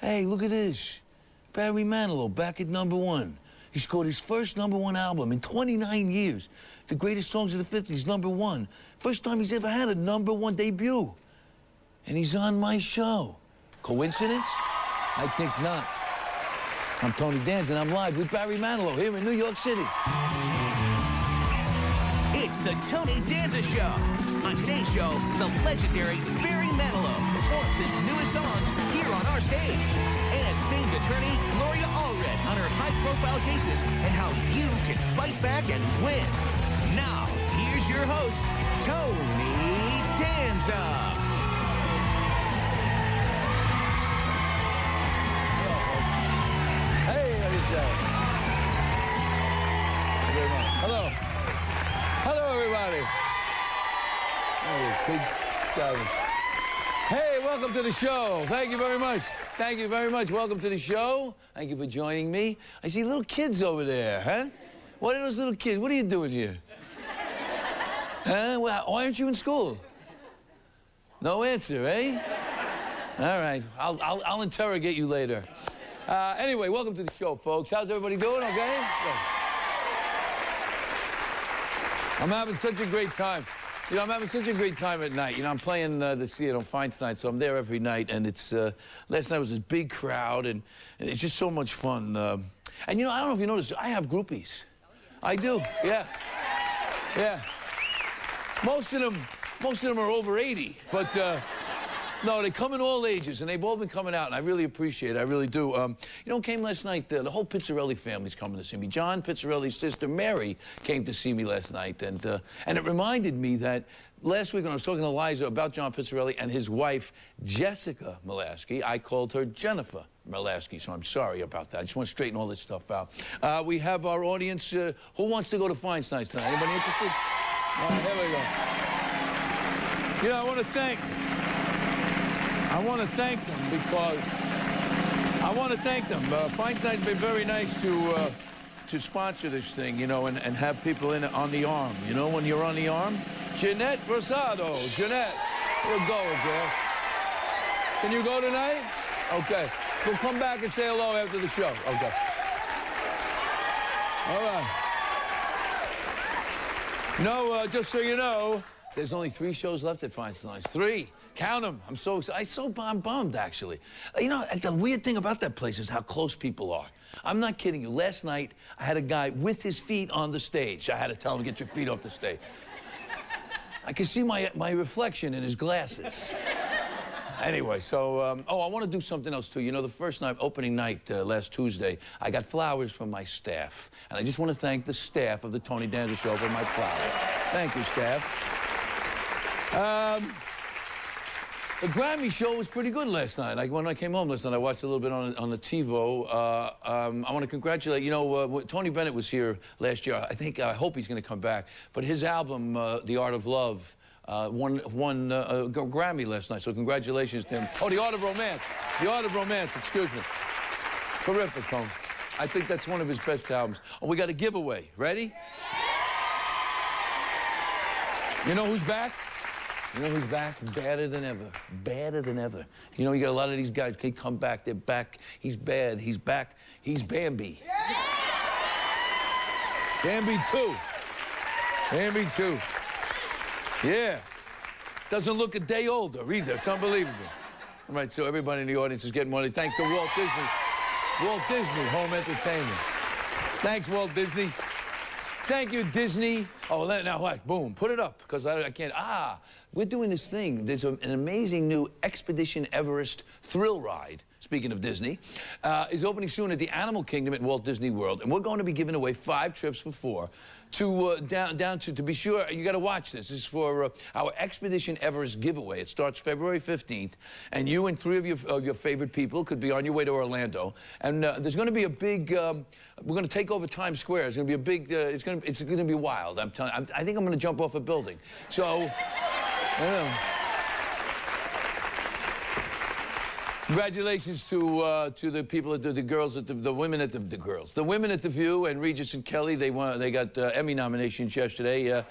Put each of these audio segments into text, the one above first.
Hey, look at this. Barry Manilow back at #1. He scored his first #1 album in 29 years. The greatest songs of the 50s, #1. First time he's ever had a #1 debut. And he's on my show. Coincidence? I think not. I'm Tony Danza, and I'm live with Barry Manilow here in New York City. It's the Tony Danza Show. On today's show, the legendary Barry Manilow performs his newest songs here on our stage. And famed attorney Gloria Allred on her high-profile cases and how you can fight back and win. Now, here's your host, Tony Danza. Hello. Hello, everybody. Hey, welcome to the show. Thank you very much. Thank you very much. Welcome to the show. Thank you for joining me. I see little kids over there, huh? What are those little kids? What are you doing here? Huh? Why aren't you in school? No answer, eh? All right. I'll interrogate you later. Anyway, welcome to the show, folks. How's everybody doing? Okay? Good. I'm having such a great time. You know, I'm having such a great time at night. You know, I'm playing the Seattle Fine tonight, so I'm there every night. And it's, last night was this big crowd, and it's just so much fun. And, you know, I don't know if you noticed, I have groupies. I do, yeah. Yeah. Most of them are over 80, but, no, they come in all ages, and they've all been coming out, and I really appreciate it. I really do. You know, who came last night? The whole Pizzarelli family's coming to see me. John Pizzarelli's sister, Mary, came to see me last night, and it reminded me that last week when I was talking to Liza about John Pizzarelli and his wife, Jessica Malasky, I called her Jennifer Malasky, so I'm sorry about that. I just want to straighten all this stuff out. We have our audience. Who wants to go to Feinstein's tonight? Anybody interested? All right, here we go. You know, I want to thank them because Feinstein's been very nice to sponsor this thing, you know, and have people in it on the arm. You know, when you're on the arm, Jeanette Rosado. Jeanette, you'll go, girl. Can you go tonight? Okay. We'll come back and say hello after the show. Okay. All right. No, just so you know, there's only 3 shows left at Feinstein's. 3. Count them. I'm so excited. I'm bummed, actually. You know, the weird thing about that place is how close people are. I'm not kidding you. Last night, I had a guy with his feet on the stage. I had to tell him, get your feet off the stage. I could see my reflection in his glasses. Anyway, so, I want to do something else, too. You know, the first night, opening night, last Tuesday, I got flowers from my staff. And I just want to thank the staff of the Tony Danza Show for my flowers. Thank you, staff. The Grammy show was pretty good last night. Like, when I came home last night, I watched a little bit on the TiVo. I want to congratulate, you know, Tony Bennett was here last year. I hope he's going to come back. But his album, The Art of Love, won a Grammy last night. So congratulations to him. Oh, The Art of Romance. The Art of Romance, excuse me. Terrific, Tony. I think that's one of his best albums. Oh, we got a giveaway. Ready? You know who's back? You know who's back? Badder than ever. Badder than ever. You know, you got a lot of these guys, they come back, they're back. He's bad, he's back. He's Bambi. Yeah! Bambi 2. Bambi 2. Yeah. Doesn't look a day older either. It's unbelievable. All right, so everybody in the audience is getting money. Thanks to Walt Disney. Walt Disney Home Entertainment. Thanks, Walt Disney. Thank you, Disney. Oh, now what? Boom. Put it up, because I can't. We're doing this thing. There's an amazing new Expedition Everest thrill ride, speaking of Disney, is opening soon at the Animal Kingdom at Walt Disney World. And we're going to be giving away 5 trips for 4 to down to be sure, you got to watch this. This is for our Expedition Everest giveaway. It starts February 15th, and you and 3 of your favorite people could be on your way to Orlando. And there's going to be a big, we're going to take over Times Square. It's going to be a big, it's going to be wild. I'm telling you, I think I'm going to jump off a building. So, congratulations to the people, the girls, the women at the girls, the women at the View, and Regis and Kelly. They got Emmy nominations yesterday.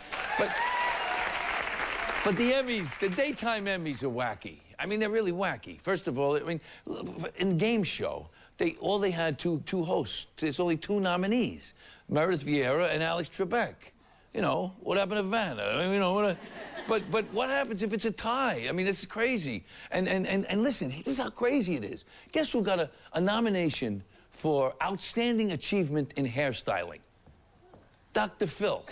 But the Emmys, the daytime Emmys are wacky. I mean, they're really wacky. First of all, I mean, in game show, all they had two hosts. There's only 2 nominees, Meredith Vieira and Alex Trebek. You know, what happened to Vanna? I mean, you know, but what happens if it's a tie? I mean, it's crazy. And listen, this is how crazy it is. Guess who got a nomination for Outstanding Achievement in Hairstyling? Dr. Phil.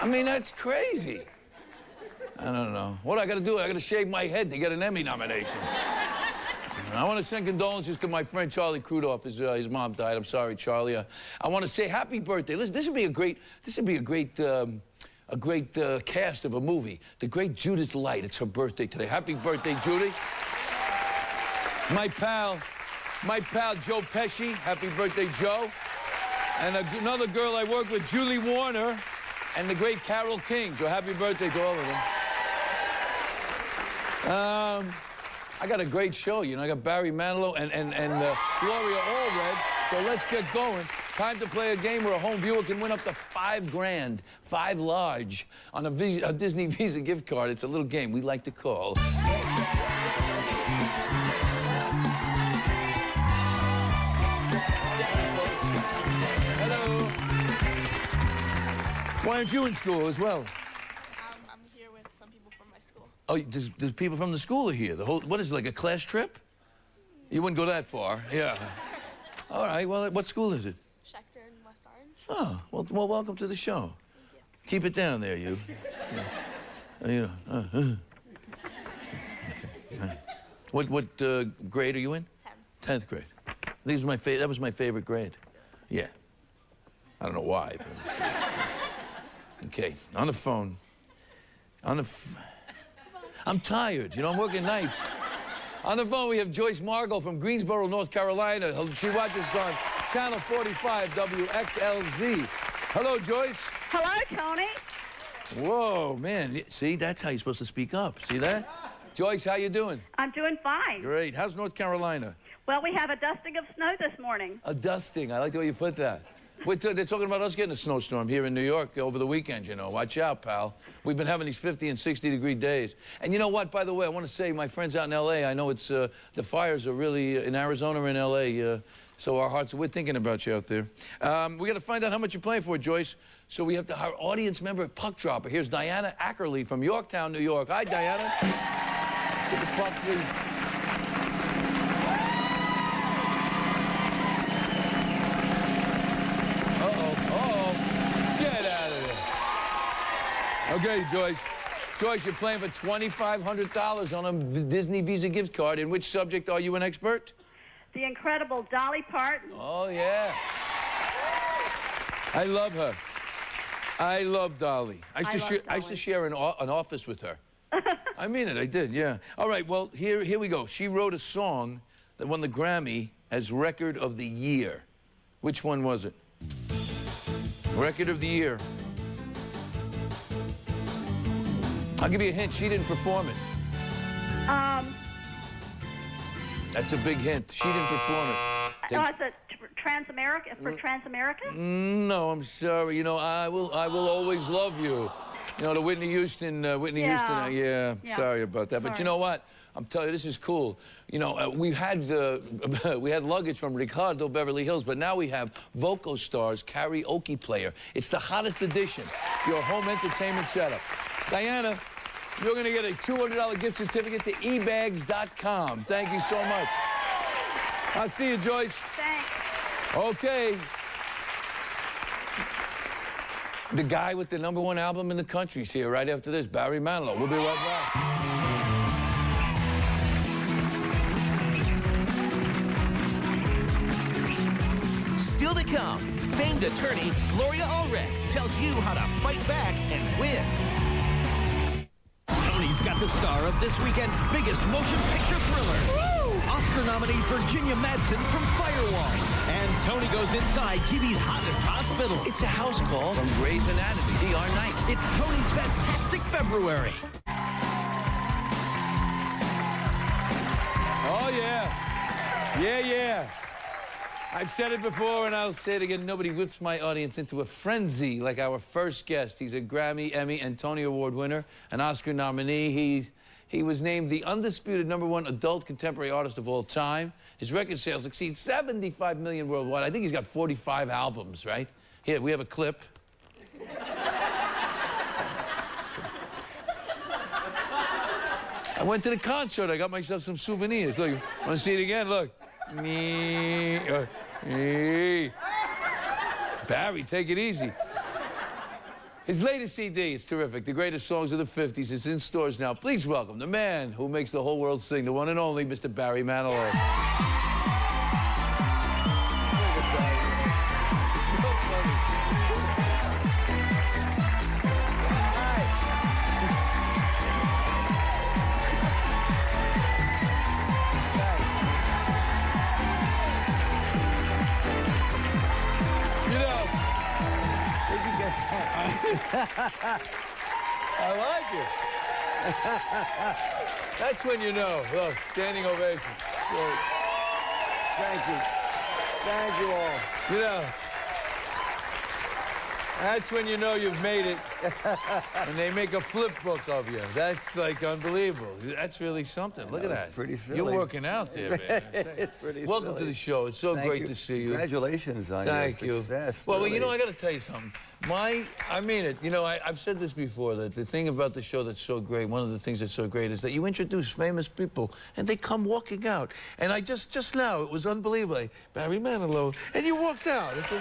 I mean, that's crazy. I don't know. What I got to do, I got to shave my head to get an Emmy nomination. I want to send condolences to my friend Charlie Crudoff. His mom died. I'm sorry, Charlie. I want to say happy birthday. Listen, this would be a great cast of a movie. The great Judith Light. It's her birthday today. Happy birthday, Judy. My pal Joe Pesci. Happy birthday, Joe. And another girl I work with, Julie Warner, and the great Carole King. So happy birthday to all of them. I got a great show, you know. I got Barry Manilow and Gloria Allred. So let's get going. Time to play a game where a home viewer can win up to $5 grand, 5 large, on a Disney Visa gift card. It's a little game we like to call. Hello. Why aren't you in school as well? I'm here with some people from my school. Oh, there's people from the school are here. What is it, like a class trip? You wouldn't go that far, yeah. All right, well, what school is it? Schechter in West Orange. Oh, well, welcome to the show. Thank you. Keep it down there, you. What grade are you in? 10th. 10th grade. That was my favorite grade. Yeah. I don't know why. But... Okay, on the phone. I'm tired, you know, I'm working nights. On the phone, we have Joyce Margot from Greensboro, North Carolina. She watches on Channel 45 WXLZ. Hello, Joyce. Hello, Tony. Whoa, man. See, that's how you're supposed to speak up. See that? Joyce, how you doing? I'm doing fine. Great. How's North Carolina? Well, we have a dusting of snow this morning. A dusting. I like the way you put that. They're talking about us getting a snowstorm here in New York over the weekend, you know. Watch out, pal. We've been having these 50 and 60-degree days. And you know what, by the way, I want to say, my friends out in L.A., I know it's the fires are really in Arizona or in L.A., so our hearts, we're thinking about you out there. We got to find out how much you're playing for, Joyce. So we have our audience member, Puck Dropper. Here's Diana Ackerley from Yorktown, New York. Hi, Diana. Get the puck, please. Okay, Joyce. Joyce, you're playing for $2,500 on a Disney Visa gift card. In which subject are you an expert? The incredible Dolly Parton. Oh, yeah. I love her. I love Dolly. I used to share an office with her. I mean it, I did, yeah. All right, well, here we go. She wrote a song that won the Grammy as Record of the Year. Which one was it? Record of the Year. I'll give you a hint. She didn't perform it. That's a big hint. She didn't perform it. Oh, it's a Transamerica, for Transamerica? No, I'm sorry. You know, I will always love you. You know, the Whitney Houston, Houston. Yeah, sorry about that. But you know what? I'm telling you, this is cool. You know, we had luggage from Ricardo, Beverly Hills, but now we have Voco Stars karaoke player. It's the hottest edition. Your home entertainment setup. Diana, you're going to get a $200 gift certificate to ebags.com. Thank you so much. I'll see you, Joyce. Thanks. Okay. The guy with the #1 album in the country's here right after this, Barry Manilow. We'll be right back. Still to come, famed attorney Gloria Allred tells you how to fight back and win. Tony's got the star of this weekend's biggest motion picture thriller. Woo! Oscar nominee Virginia Madsen from Firewall. And Tony goes inside TV's hottest hospital. It's a house call from Grey's Anatomy, DR9. It's Tony's Fantastic February. Oh, yeah. Yeah, yeah. I've said it before and I'll say it again. Nobody whips my audience into a frenzy like our first guest. He's a Grammy, Emmy, and Tony Award winner, an Oscar nominee. He was named the undisputed #1 adult contemporary artist of all time. His record sales exceed 75 million worldwide. I think he's got 45 albums, right? Here, we have a clip. I went to the concert. I got myself some souvenirs. Look, want to see it again? Look. Barry, take it easy. His latest CD is terrific. The greatest songs of the 50s is in stores now. Please welcome the man who makes the whole world sing, the one and only Mr. Barry Manilow. I like it. That's when you know. Look, standing ovation. Great. Thank you. Thank you all. You know, that's when you know you've made it. And they make a flip book of you. That's like unbelievable. That's really something. Look at that. Pretty silly. You're working out there, man. It's pretty Welcome silly. to the show. It's so great to see you. Congratulations on your success. Well, really. you know, I got to tell you something. I mean it. You know, I've said this before, that the thing about the show that's so great, one of the things that's so great is that you introduce famous people and they come walking out. And I just now, it was unbelievable. Barry Manilow, and you walked out. But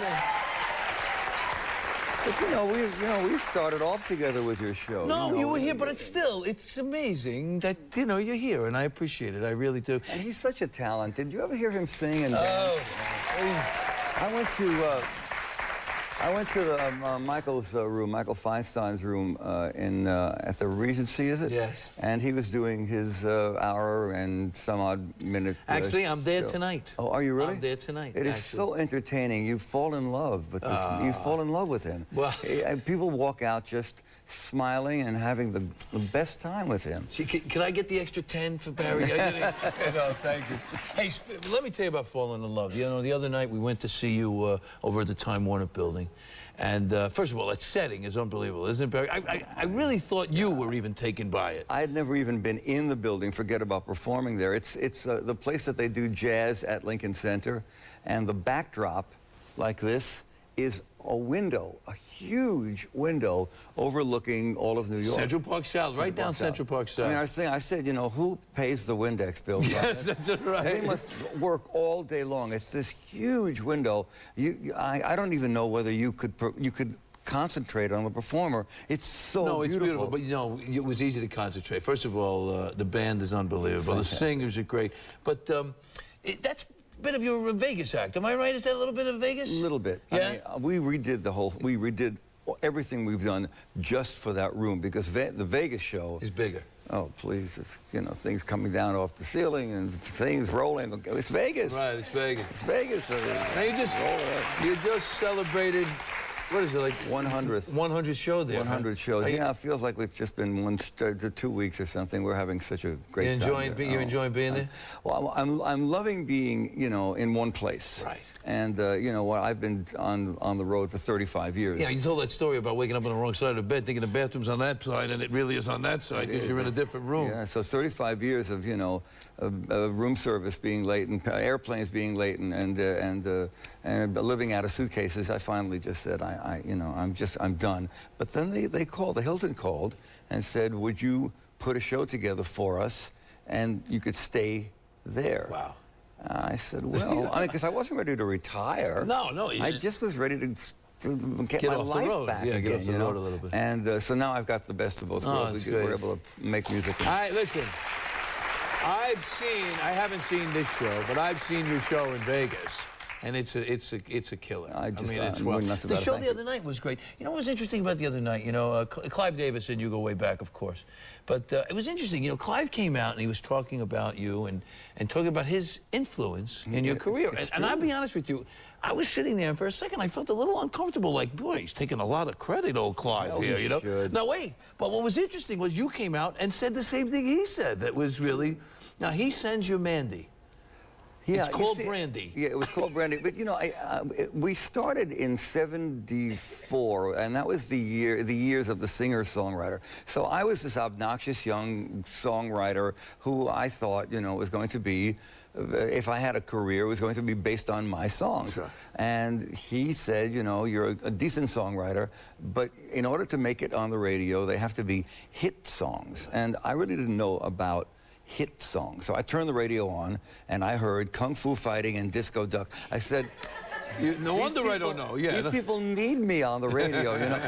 we started off together with your show. No, you were here, but it's amazing that, you're here, and I appreciate it. I really do. And he's such a talent. Did you ever hear him sing and dance? I went to the Michael's room, Michael Feinstein's room at the Regency, is it? Yes. And he was doing his hour and some odd minute Actually, I'm there show. tonight. Oh, are you really? I'm there tonight. It is so entertaining. You fall in love with this. You fall in love with him. Well, and people walk out just smiling and having the best time with him. See, can I get the extra 10 for Barry? No, thank you. Hey, let me tell you about falling in love. You know, the other night we went to see you over at the Time Warner building. And first of all, that setting is unbelievable, isn't it, Barry? I really thought you were even taken by it. I had never even been in the building, forget about performing there. It's the place that they do jazz at Lincoln Center, and the backdrop, like this, is a window, a huge window overlooking all of New York. Central Park South, right down Central Park South. I mean, I said, who pays the Windex bills? Yes, that's right. They must work all day long. It's this huge window. I don't even know whether you could concentrate on the performer. It's so beautiful. But it was easy to concentrate. First of all, the band is unbelievable. Fantastic. The singers are great. But that's a bit of your Vegas act. Am I right? Is that a little bit of Vegas? A little bit. Yeah? I mean, we redid everything we've done just for that room, because the Vegas show is bigger. Oh, please, it's, things coming down off the ceiling and things rolling. It's Vegas. Right, it's Vegas. It's Vegas. Now you just celebrated, what is it, like 100th show there? 100 shows. Yeah, it feels like it's just been 2 weeks or something. We're having such a great time. You're enjoying being there? Well, I'm loving being, in one place. Right. And, I've been on the road for 35 years. Yeah, you told that story about waking up on the wrong side of the bed, thinking the bathroom's on that side, and it really is on that side because you're in a different room. Yeah, so 35 years of, room service being late and airplanes being late and living out of suitcases. I finally just said, I'm done. But then they called, the Hilton called and said, would you put a show together for us and you could stay there? Wow. I said, well, because I wasn't ready to retire. No. I just was ready to get my off life the road. back Yeah, again, get off the road a little bit. And so now I've got the best of both worlds. We're able to make music. All right, listen. I haven't seen this show, but I've seen your show in Vegas. And it's a killer. The show the other night was great. You know what was interesting about the other night? Clive Davis and you go way back, of course. But it was interesting. Clive came out and he was talking about you and talking about his influence in your career. And I'll be honest with you, I was sitting there and for a second I felt a little uncomfortable. Like, boy, he's taking a lot of credit, old Clive here. Should. Now wait, but what was interesting was you came out and said the same thing he said. That was really. Now he sends you Mandy. It's you called see, Brandy. Yeah, it was called Brandy. But you know, we started in '74, and that was the years of the singer-songwriter. So I was this obnoxious young songwriter who I thought, you know, was going to be, if I had a career, was going to be based on my songs. Sure. And he said, you know, you're a decent songwriter, but in order to make it on the radio, they have to be hit songs. And I really didn't know about hit songs. So I turned the radio on, and I heard Kung Fu Fighting and Disco Duck. I said, No wonder I don't know. Yeah. these people need me on the radio, you know.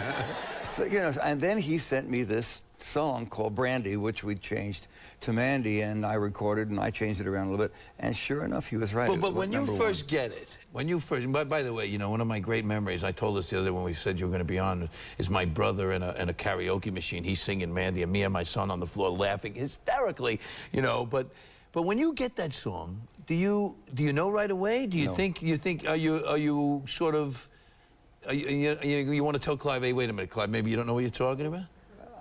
So, you know, and then he sent me this song called Brandy, which we changed to Mandy, and I recorded, and I changed it around a little bit. And sure enough, he was right. But when you first get it, when you first, by the way, you know, one of my great memories, I told us the other day when we said you were going to be on, is my brother in a karaoke machine. He's singing Mandy, and me and my son on the floor laughing hysterically, you know. But when you get that song, do you know right away? Do you No. think are you sort of you want to tell Clive, hey, wait a minute, Clive, maybe you don't know what you're talking about?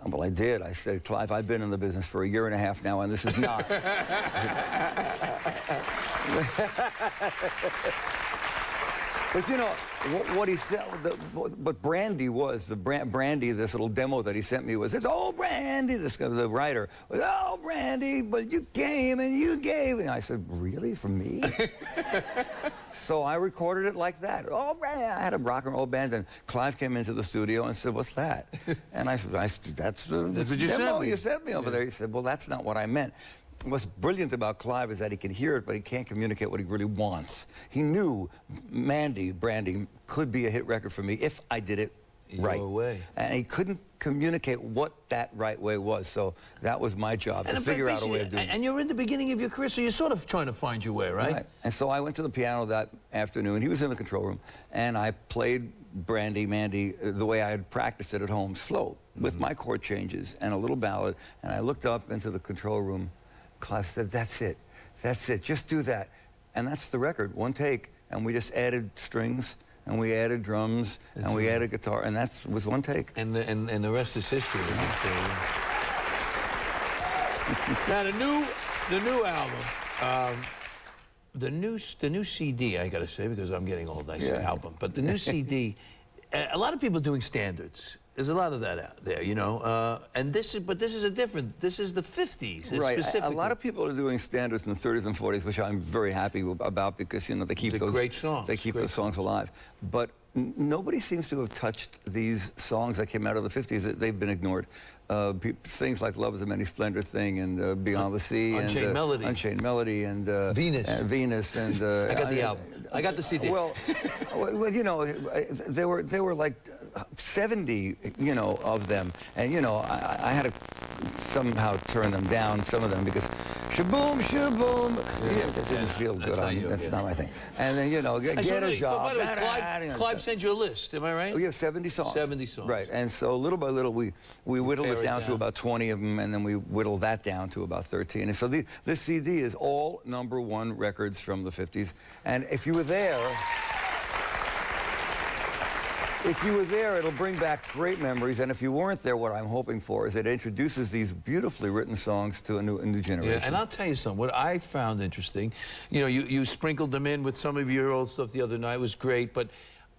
Well, I did. I said, Clive, I've been in the business for 1.5 years now, and this is not. But you know, what he said, what Brandy was, Brandy, this little demo that he sent me was, it's, oh, Brandy, this guy, the writer, was, oh, Brandy, but you came and you gave. And I said, really, for me? So I recorded it like that. Oh, Brandy, I had a rock and roll band, and Clive came into the studio and said, what's that? And I said, that's the what you demo sent me. you sent me over there. He said, well, that's not what I meant. What's brilliant about Clive is that he can hear it, but he can't communicate what he really wants. He knew Brandy could be a hit record for me if I did it right. Your way. And he couldn't communicate what that right way was. So that was my job, to figure out a way of doing it. And you're in the beginning of your career, so you're sort of trying to find your way, right? And so I went to the piano that afternoon. He was in the control room, and I played Brandy, Mandy, the way I had practiced it at home, slow, with my chord changes and a little ballad. And I looked up into the control room. Clive said, that's it, just do that. And that's the record, one take. And we just added strings, and we added drums, and we added guitar, and that was one take. And the rest is history. Now the new album, the new CD, I gotta say, because I'm getting old, I say album, but the new CD, a lot of people doing standards. There's a lot of that out there, you know, and this is a different. This is the '50s, right? Specifically. A lot of people are doing standards in the '30s and '40s, which I'm very happy about because you know they keep those great songs. They keep those songs alive. But nobody seems to have touched these songs that came out of the '50s. They've been ignored. Things like "Love Is a Many Splendor Thing" and "Beyond the Sea" Unchained Melody, and Venus, and I got the album. I got the CD. Well, you know, there were like 70, you know, of them, and you know, I had to somehow turn them down, some of them, because shaboom, shaboom, that didn't feel good. That's not my thing. And then, you know, get a job. By the way, Clive sent you a list, am I right? We have 70 songs. 70 songs. Right, and so little by little, we whittled it down to about 20 of them, and then we whittled that down to about 13. And so this CD is all #1 records from the 50s. And if you were there, it'll bring back great memories. And if you weren't there, what I'm hoping for is it introduces these beautifully written songs to a new generation. Yeah, and I'll tell you something. What I found interesting, you know, you sprinkled them in with some of your old stuff the other night. It was great, but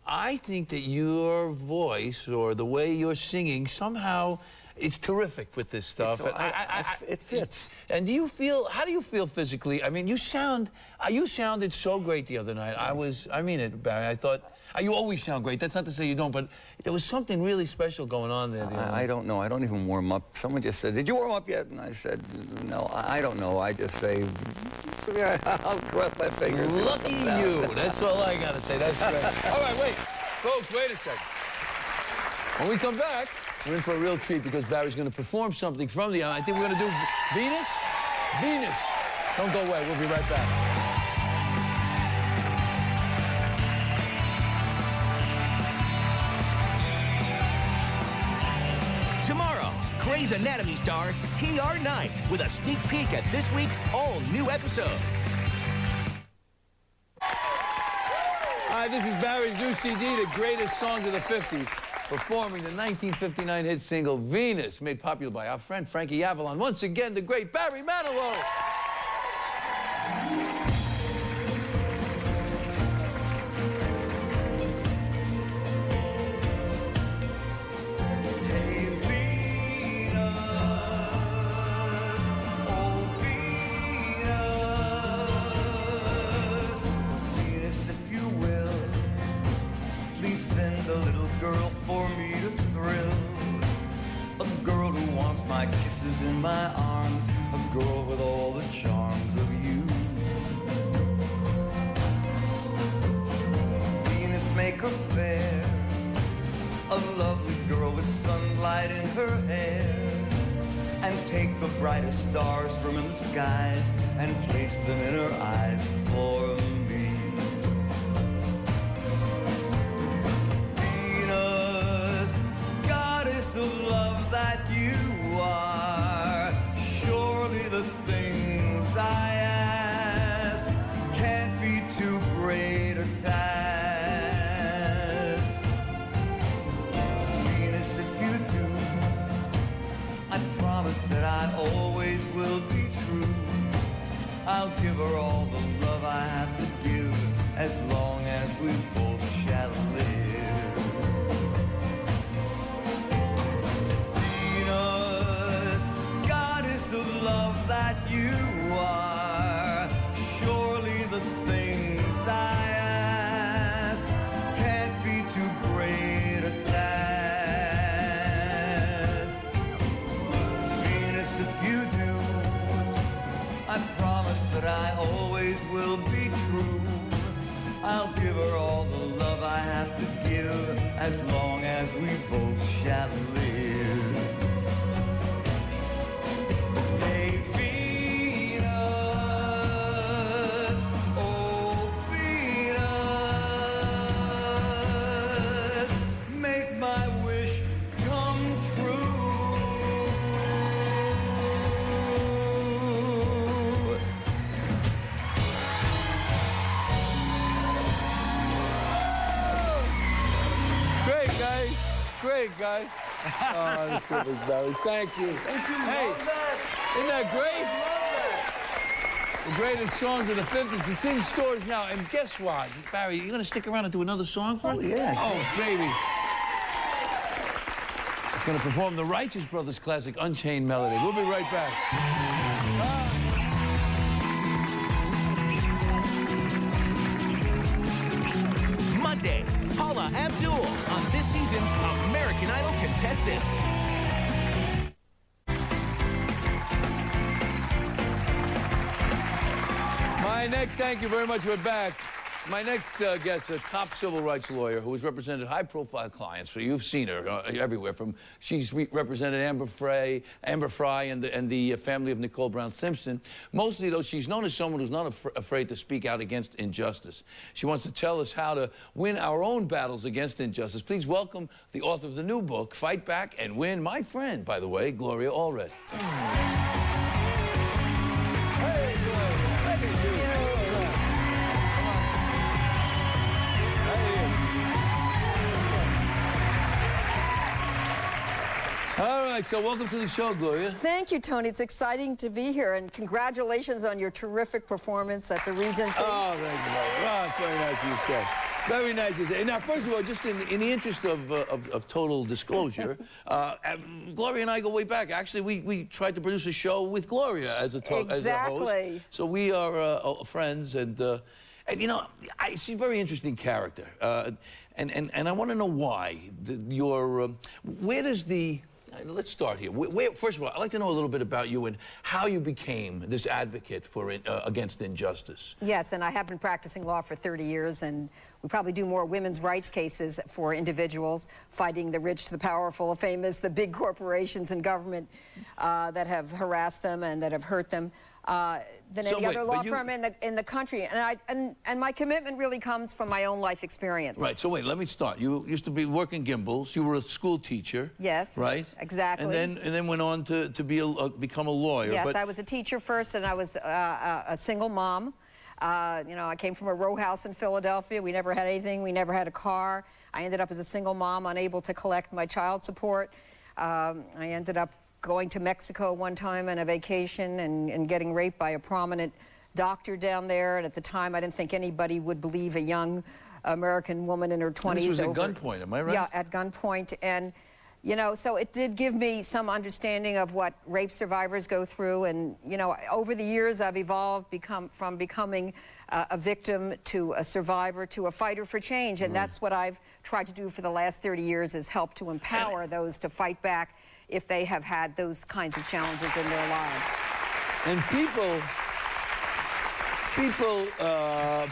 I think that your voice or the way you're singing somehow it's terrific with this stuff. It fits. And how do you feel physically? I mean, you sounded so great the other night. I mean it, Barry. I thought, you always sound great. That's not to say you don't, but there was something really special going on there. I don't know. I don't even warm up. Someone just said, did you warm up yet? And I said, no, I don't know. I just say, yeah, I'll cross my fingers. Lucky you. That's all I got to say. That's great. All right, wait. Folks, wait a second. When we come back, we're in for a real treat because Barry's going to perform something from the album. I think we're going to do Venus. Venus. Don't go away. We'll be right back. Tomorrow, Grey's Anatomy star T.R. Knight with a sneak peek at this week's all-new episode. Hi, this is Barry's new CD, The Greatest Songs of the 50s, performing the 1959 hit single Venus, made popular by our friend Frankie Avalon. Once again, the great Barry Manilow. a girl who wants my kisses in my arms, a girl with all the charms of you. Venus make her fair, a lovely girl with sunlight in her hair, and take the brightest stars from in the skies and place them in her eyes for me. Venus, goddess of love that you are, surely the things I ask can't be too great a task. Venus, if you do, I promise that I always will be true. I'll give her all the love I have to give, as long as we both shall live. Venus, goddess of love that you are, surely the things I ask can't be too great a task. Venus, if you do, I promise that I always will be true. I'll give her all the love I have to give, as long as we both shall live. Hey, Venus, oh, Venus, make my wish come true. Great, guys. Great, guys. Oh, this was Barry. Thank you. Thank you. Hey, Love that. isn't that great? The greatest songs of the 50s. It's in stores now. And guess what? Barry, you going to stick around and do another song for us? Oh, yeah. Oh, baby. He's going to perform the Righteous Brothers classic, Unchained Melody. We'll be right back. Monday, Paula Abdul on this season's American Idol contestants. Thank you very much. We're back. My next guest, a top civil rights lawyer who has represented high-profile clients. So you've seen her everywhere. She's represented Amber Fry and the family of Nicole Brown Simpson. Mostly, though, she's known as someone who's not afraid to speak out against injustice. She wants to tell us how to win our own battles against injustice. Please welcome the author of the new book, Fight Back and Win, my friend, by the way, Gloria Allred. Hey, Gloria. Look at you. All right, so welcome to the show, Gloria. Thank you, Tony. It's exciting to be here, and congratulations on your terrific performance at the Regency. Oh, thank you. Oh, it's very nice of you to say. Very nice to say. Now, first of all, just in the interest of total disclosure, Gloria and I go way back. Actually, we tried to produce a show with Gloria as a host. Exactly. So we are friends, and you know, she's a very interesting character. And I want to know why. Where does the... Let's start here. First of all, I'd like to know a little bit about you and how you became this advocate for against injustice. Yes, and I have been practicing law for 30 years, and we probably do more women's rights cases for individuals, fighting the rich to the powerful, the famous, the big corporations and government that have harassed them and that have hurt them. Than any other law firm in the country, and my commitment really comes from my own life experience. Right. So wait, let me start. You used to be working Gimbels. You were a school teacher. Yes. Right. Exactly. And then went on to become a lawyer. Yes, but... I was a teacher first, and I was a single mom. You know, I came from a row house in Philadelphia. We never had anything. We never had a car. I ended up as a single mom, unable to collect my child support. I ended up going to Mexico one time on a vacation and getting raped by a prominent doctor down there. And at the time, I didn't think anybody would believe a young American woman in her 20s. And this was at gunpoint, am I right? Yeah, at gunpoint. And You know, so it did give me some understanding of what rape survivors go through. And, you know, over the years, I've evolved from becoming a victim to a survivor to a fighter for change. And that's what I've tried to do for the last 30 years, is help to empower those to fight back if they have had those kinds of challenges in their lives. And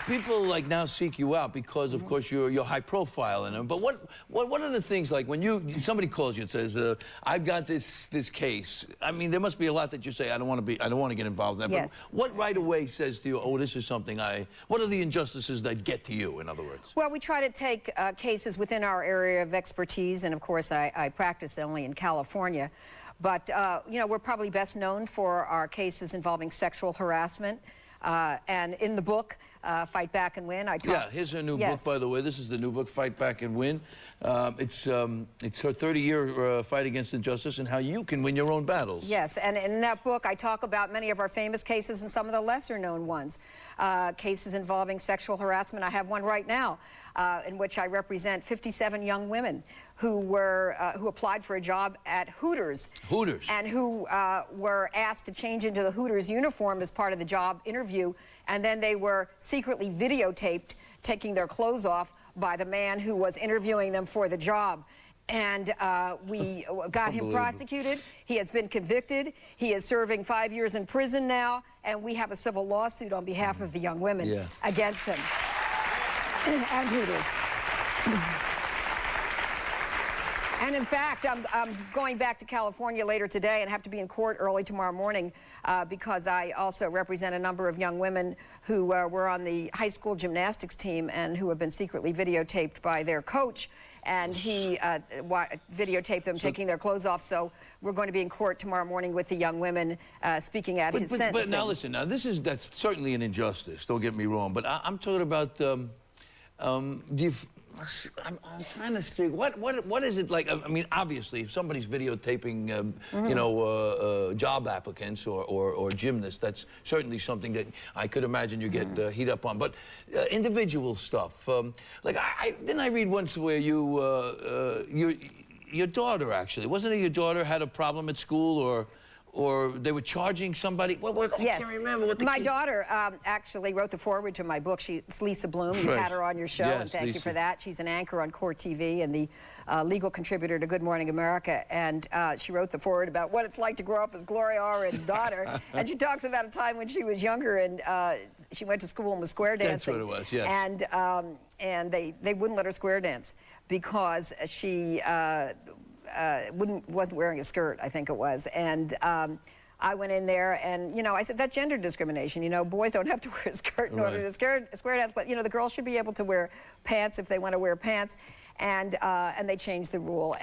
people like now seek you out because, of course, you're high profile in them. But what are the things, like when somebody calls you and says, "I've got this case"? I mean, there must be a lot that you say, I don't want to get involved in that. Yes. But what right away says to you, "Oh, this is something what are the injustices that get to you?" In other words. Well, we try to take cases within our area of expertise, and of course, I practice only in California. But you know, we're probably best known for our cases involving sexual harassment. And in the book, Fight Back and Win, I talk... Yeah, here's her new book, by the way. This is the new book, Fight Back and Win. It's her 30-year fight against injustice and how you can win your own battles. Yes, and in that book, I talk about many of our famous cases and some of the lesser-known ones. Cases involving sexual harassment. I have one right now in which I represent 57 young women who applied for a job at Hooters. Hooters. And who were asked to change into the Hooters uniform as part of the job interview, and then they were secretly videotaped taking their clothes off by the man who was interviewing them for the job. And we got him prosecuted. He has been convicted. He is serving 5 years in prison now, and we have a civil lawsuit on behalf of the young women against him and Hooters. And in fact, I'm going back to California later today and have to be in court early tomorrow morning because I also represent a number of young women who were on the high school gymnastics team and who have been secretly videotaped by their coach. And he videotaped them taking their clothes off. So we're going to be in court tomorrow morning with the young women speaking at his sentencing. But now listen, that's certainly an injustice, don't get me wrong. But I'm talking about, I'm trying to think, what is it like? I mean, obviously, if somebody's videotaping, you know, job applicants or gymnasts, that's certainly something that I could imagine you get heat up on. But individual stuff, like didn't I read once where your daughter actually, wasn't it your daughter had a problem at school or they were charging somebody? I can't remember what my daughter actually wrote the foreword to my book. It's Lisa Bloom. You had her on your show, and thank you for that. She's an anchor on Court TV and the legal contributor to Good Morning America. And she wrote the foreword about what it's like to grow up as Gloria Allred's daughter. And she talks about a time when she was younger and she went to school and was square dancing. That's what it was, yes. And they wouldn't let her square dance because she wasn't wearing a skirt, I think it was. And I went in there and, you know, I said, that's gender discrimination. You know, boys don't have to wear a skirt in order to square dance, but, you know, the girls should be able to wear pants if they want to wear pants. And they changed the rule.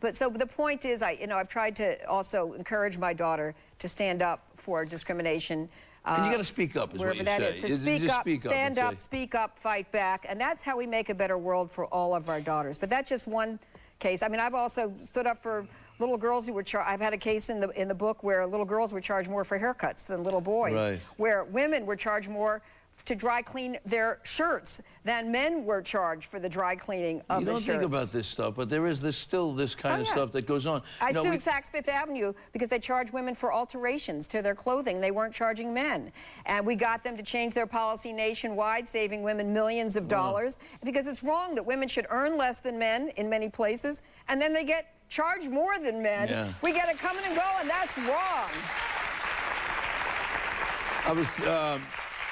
But so the point is, I've tried to also encourage my daughter to stand up for discrimination. And you got to speak up, is what you say. Wherever that is, to speak up, stand up, speak up, fight back. And that's how we make a better world for all of our daughters. But that's just one case. I mean, I've also stood up for little girls who were I've had a case in the book where little girls were charged more for haircuts than little boys, where women were charged more to dry clean their shirts than men were charged for the dry cleaning of the shirts. You don't think about this stuff, but there is still this kind of stuff that goes on. I sued Saks Fifth Avenue because they charged women for alterations to their clothing. They weren't charging men. And we got them to change their policy nationwide, saving women millions of dollars, because it's wrong that women should earn less than men in many places, and then they get charged more than men. We get it coming and going. That's wrong.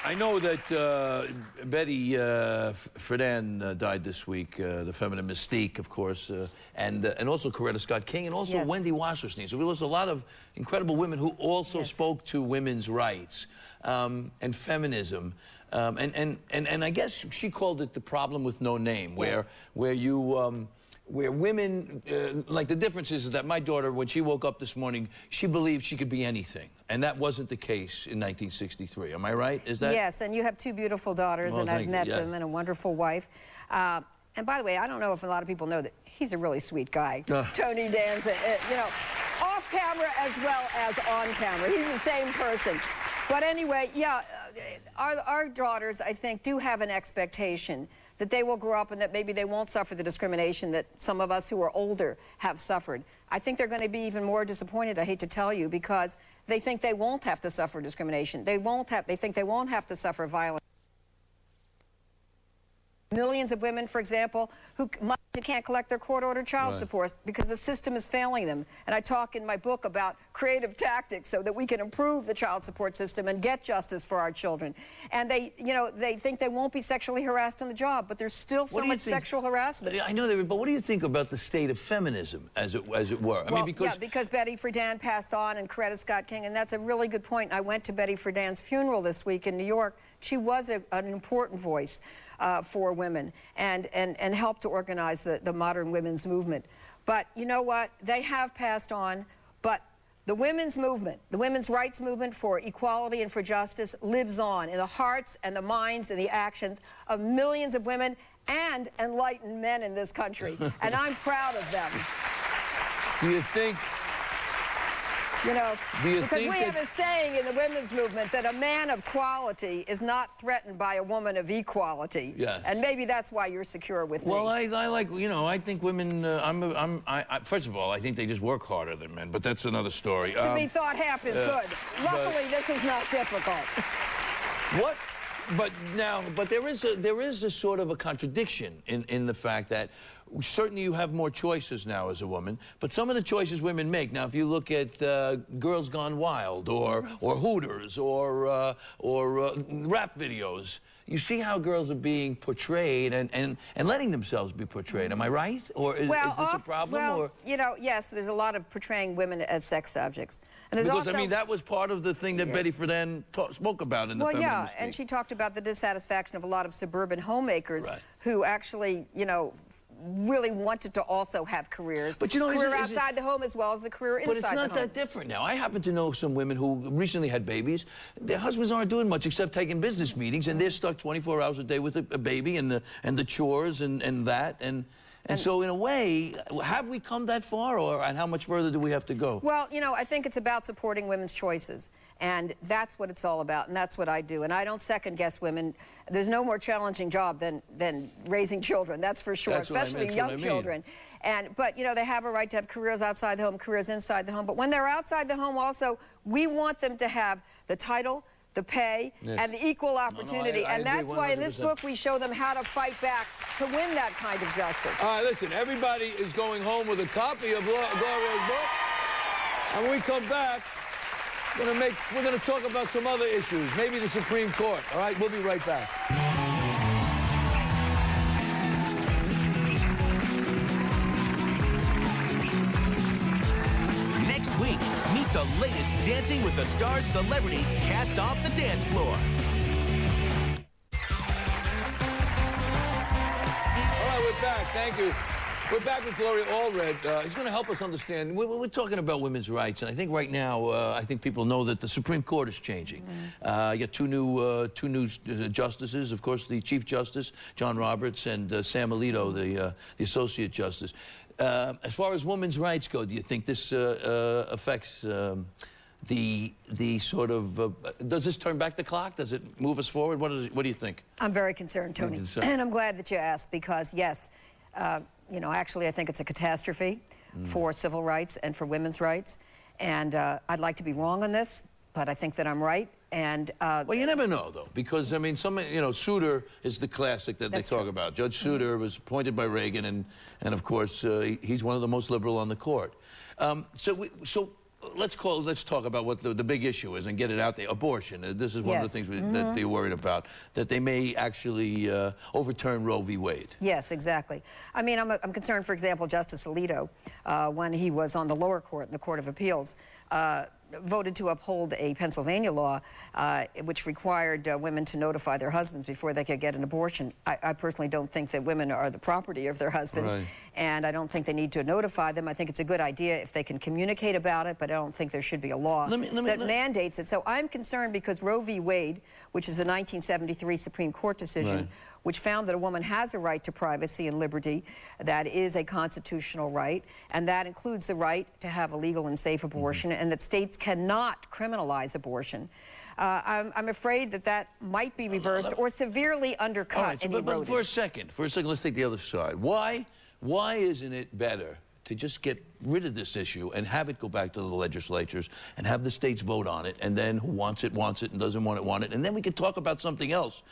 I know that Betty Friedan died this week, the feminine mystique, of course, and also Coretta Scott King, and also Wendy Wasserstein. So we lost a lot of incredible women who also spoke to women's rights and feminism. And I guess she called it the problem with no name, where women, like the difference is that my daughter, when she woke up this morning, she believed she could be anything. And that wasn't the case in 1963. Am I right? Is that? Yes, and you have two beautiful daughters, and I've met them, and a wonderful wife. And by the way, I don't know if a lot of people know that he's a really sweet guy, Tony Danza, you know, off camera as well as on camera. He's the same person. But anyway, our daughters, I think, do have an expectation that they will grow up and that maybe they won't suffer the discrimination that some of us who are older have suffered. I think they're going to be even more disappointed, I hate to tell you, because they think they won't have to suffer discrimination. They think they won't have to suffer violence. Millions of women, for example, who can't collect their court-ordered child support because the system is failing them. And I talk in my book about creative tactics so that we can improve the child support system and get justice for our children. And they, you know, they think they won't be sexually harassed on the job, but there's still so much sexual harassment. I know that, but what do you think about the state of feminism, as it were? I mean, because Betty Friedan passed on and Coretta Scott King, and that's a really good point. I went to Betty Friedan's funeral this week in New York. She was an important voice for women and helped to organize the modern women's movement. But you know what? They have passed on, but the women's movement, the women's rights movement for equality and for justice lives on in the hearts and the minds and the actions of millions of women and enlightened men in this country. And I'm proud of them. Do you think... You know, because we have a saying in the women's movement that a man of quality is not threatened by a woman of equality. Yes. And maybe that's why you're secure with me. Well, I like, you know, I think women, first of all, I think they just work harder than men, but that's another story. To be thought half is good. Luckily, this is not difficult. What? But there is a sort of a contradiction in the fact that certainly you have more choices now as a woman, but some of the choices women make. Now, if you look at Girls Gone Wild or Hooters or rap videos, you see how girls are being portrayed and letting themselves be portrayed. Am I right? Or is this a problem? Well, you know, yes, there's a lot of portraying women as sex objects. And there's because, also, I mean, that was part of the thing that Betty Friedan spoke about in the feminist yeah, thing. and she talked about the dissatisfaction of a lot of suburban homemakers who actually, you know, really wanted to also have careers. But you know, career outside the home as well as the career inside the home. But it's not that different now. I happen to know some women who recently had babies. Their husbands aren't doing much except taking business meetings, and they're stuck 24 hours a day with a baby and the chores and that. And so, in a way, have we come that far, and how much further do we have to go? Well, you know, I think it's about supporting women's choices, and that's what it's all about, and that's what I do. And I don't second-guess women. There's no more challenging job than raising children, that's for sure, especially young children. But, you know, they have a right to have careers outside the home, careers inside the home. But when they're outside the home also, we want them to have the title, the pay, and the equal opportunity. I and that's agree 100%. why in this book we show them how to fight back to win that kind of justice. All right, listen, everybody is going home with a copy of Gloria's book. And when we come back, we're gonna talk about some other issues, maybe the Supreme Court. All right, we'll be right back. Next week, meet the latest Dancing with the Stars celebrity cast off the dance floor. All right, we're back. Thank you. We're back with Gloria Allred. He's going to help us understand. We're talking about women's rights, and I think right now, I think people know that the Supreme Court is changing. You got two new justices, of course, the Chief Justice, John Roberts, and Sam Alito, the Associate Justice. As far as women's rights go, do you think this affects the sort of, does this turn back the clock? Does it move us forward? What do you think? I'm very concerned, Tony. And I'm glad that you asked because, yes, you know, actually I think it's a catastrophe for civil rights and for women's rights. And I'd like to be wrong on this, but I think that I'm right. And well, you never know, though, because, I mean, you know, Souter is the classic that they talk about. Judge Souter was appointed by Reagan, and of course, he's one of the most liberal on the court. So let's talk about what the big issue is and get it out there. Abortion. This is one of the things that they're worried about, that they may actually overturn Roe v. Wade. Yes, exactly. I mean, I'm concerned, for example, Justice Alito, when he was on the lower court, in the Court of Appeals, voted to uphold a Pennsylvania law which required women to notify their husbands before they could get an abortion. I personally don't think that women are the property of their husbands, and I don't think they need to notify them. I think it's a good idea if they can communicate about it, but I don't think there should be a law that mandates it. So I'm concerned because Roe v. Wade, which is the 1973 Supreme Court decision, which found that a woman has a right to privacy and liberty. That is a constitutional right, and that includes the right to have a legal and safe abortion, and that states cannot criminalize abortion. I'm afraid that that might be reversed or severely undercut All right, and but eroded. for a second, let's take the other side. Why isn't it better to just get rid of this issue and have it go back to the legislatures and have the states vote on it, and then who wants it, and doesn't want it, and then we can talk about something else,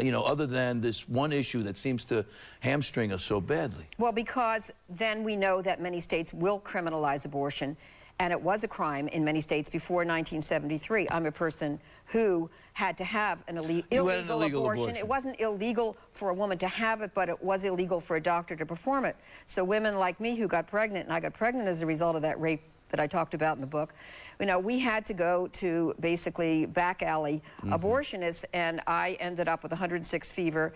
you know, other than this one issue that seems to hamstring us so badly? Well, because then we know that many states will criminalize abortion, and it was a crime in many states before 1973. I'm a person who had to have an illegal abortion. It wasn't illegal for a woman to have it, but it was illegal for a doctor to perform it. So women like me who got pregnant, and I got pregnant as a result of that rape that I talked about in the book, you know, we had to go to basically back alley abortionists, and I ended up with 106 fever,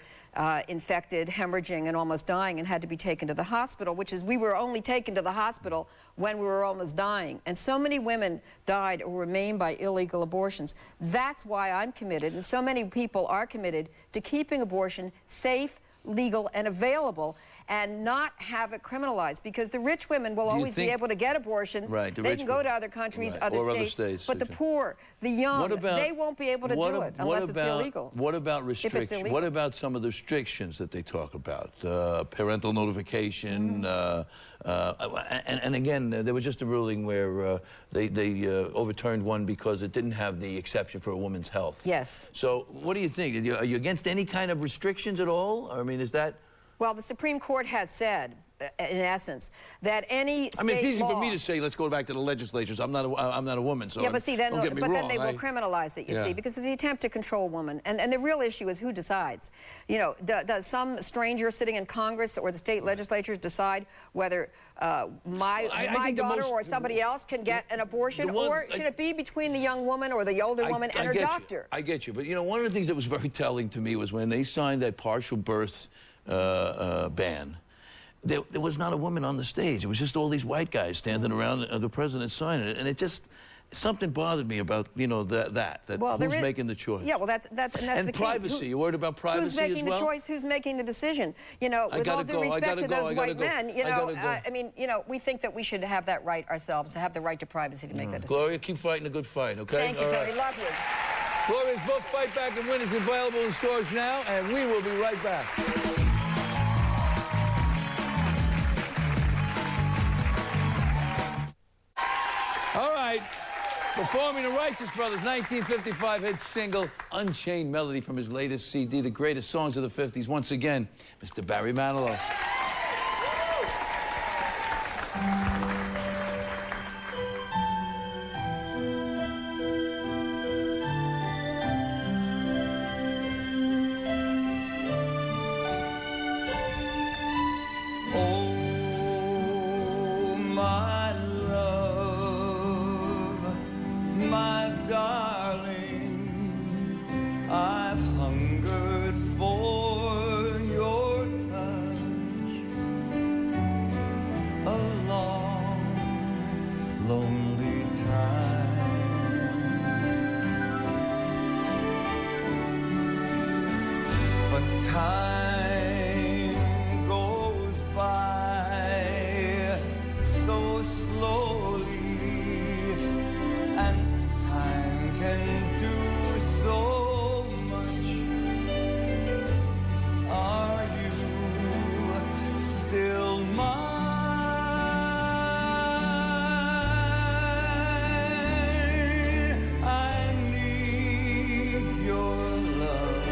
infected, hemorrhaging, and almost dying, and had to be taken to the hospital, which is, we were only taken to the hospital when we were almost dying. And so many women died or remained by illegal abortions. That's why I'm committed, and so many people are committed to keeping abortion safe, legal, and available, and not have it criminalized, because the rich women will always be able to get abortions. Right, they can go to other countries, right, other or states, but the poor, the young, they won't be able to do it unless it's illegal. What about restrictions? illegal. What about some of the restrictions that they talk about? Parental notification, and again, there was just a ruling where they overturned one because it didn't have the exception for a woman's health. Yes. So what do you think? Are you against any kind of restrictions at all? I mean, is that... Well, the Supreme Court has said, in essence, that any state I mean, it's easy law, for me to say, let's go back to the legislatures. I'm not a woman, so yeah, but see, then, don't get me wrong. then they will criminalize it, you see, because it's the attempt to control women. And the real issue is who decides. You know, does some stranger sitting in Congress or the state legislatures decide whether my daughter or somebody else can get an abortion, or should it be between the young woman or the older woman and her doctor? I get you. But, you know, one of the things that was very telling to me was when they signed that partial birth ban. There was not a woman on the stage. It was just all these white guys standing around the president signing it, and it just, something bothered me about, you know, who's making the choice. Yeah, well, that's the privacy. key. You're worried about privacy as well? Who's making the choice? Who's making the decision? You know, with all due respect to those white men, you know, I mean, you know, we think that we should have that right ourselves, to have the right to privacy to make that decision. Gloria, keep fighting a good fight, okay? Thank you, Tony. Love you. Gloria's book, Fight Back and Win, is available in stores now, and we will be right back. All right, performing the Righteous Brothers' 1955 hit single, Unchained Melody, from his latest CD, The Greatest Songs of the 50s. Once again, Mr. Barry Manilow. My darling, I've hungered for your touch a long, lonely time. But time goes by so slowly, and time can do so much. Are you still mine? I need your love.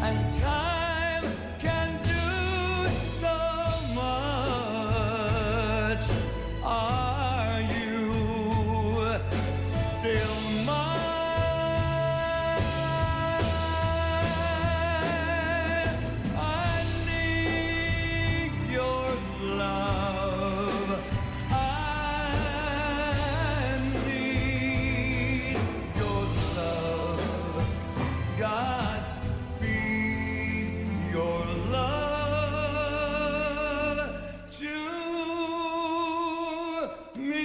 and time can do so much. Are you still mine? I need your love. I need your love. Godspeed your love to me.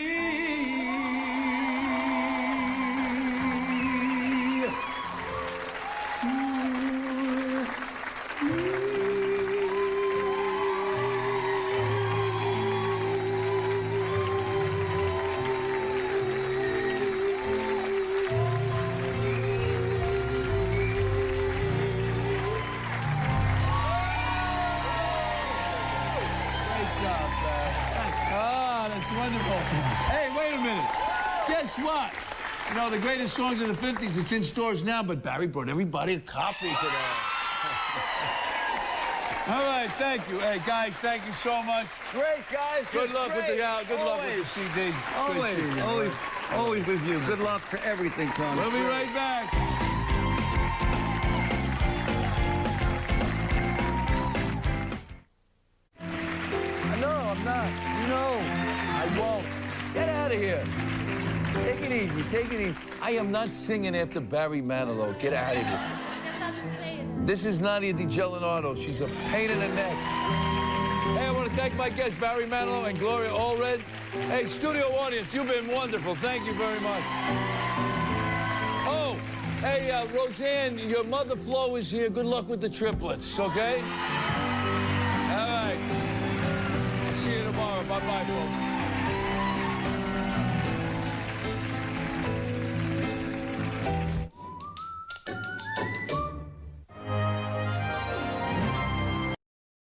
Ah, that's wonderful. Hey, wait a minute. Guess what? You know, the greatest songs of the 50s, it's in stores now, but Barry brought everybody a copy today. All right, thank you. Hey, guys, thank you so much. Great, guys. Good luck with the good luck with the CD. Always, Good seeing you, always, man. always with you. Good luck for everything, Tony. We'll be right back. No, I'm not. No, I won't. Get out of here. Take it easy. Take it easy. I am not singing after Barry Manilow. Get out of here. This is Nadia DiGelinardo. She's a pain in the neck. Hey, I want to thank my guests, Barry Manilow and Gloria Allred. Hey, studio audience, you've been wonderful. Thank you very much. Oh, hey, Roseanne, your mother Flo is here. Good luck with the triplets, okay? All right. See you tomorrow. Bye-bye, folks.